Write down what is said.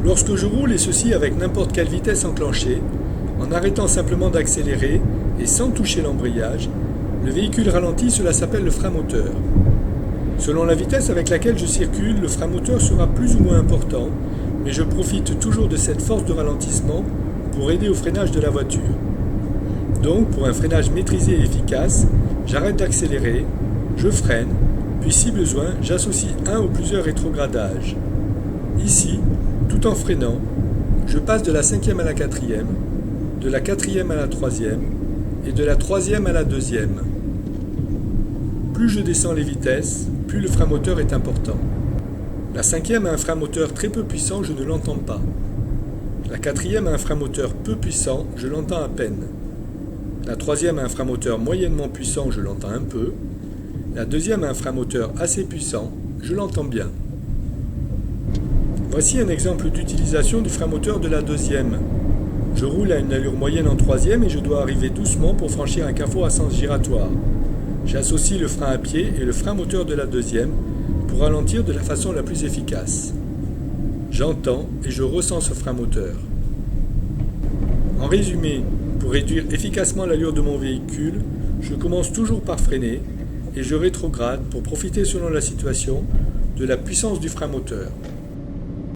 Lorsque je roule, et ceci avec n'importe quelle vitesse enclenchée, en arrêtant simplement d'accélérer et sans toucher l'embrayage, le véhicule ralentit, cela s'appelle le frein moteur. Selon la vitesse avec laquelle je circule, le frein moteur sera plus ou moins important, mais je profite toujours de cette force de ralentissement pour aider au freinage de la voiture. Donc, pour un freinage maîtrisé et efficace, j'arrête d'accélérer, je freine, puis si besoin, j'associe un ou plusieurs rétrogradages. Ici, tout en freinant, je passe de la 5e à la 4e, de la 4e à la 3e et de la 3e à la 2e. Plus je descends les vitesses, plus le frein moteur est important. La 5e a un frein moteur très peu puissant, je ne l'entends pas. La 4e a un frein moteur peu puissant, je l'entends à peine. La 3e a un frein moteur moyennement puissant, je l'entends un peu. La 2e a un frein moteur assez puissant, je l'entends bien. Voici un exemple d'utilisation du frein moteur de la 2e. Je roule à une allure moyenne en 3e et je dois arriver doucement pour franchir un carrefour à sens giratoire. J'associe le frein à pied et le frein moteur de la 2e pour ralentir de la façon la plus efficace. J'entends et je ressens ce frein moteur. En résumé, pour réduire efficacement l'allure de mon véhicule, je commence toujours par freiner et je rétrograde pour profiter selon la situation de la puissance du frein moteur.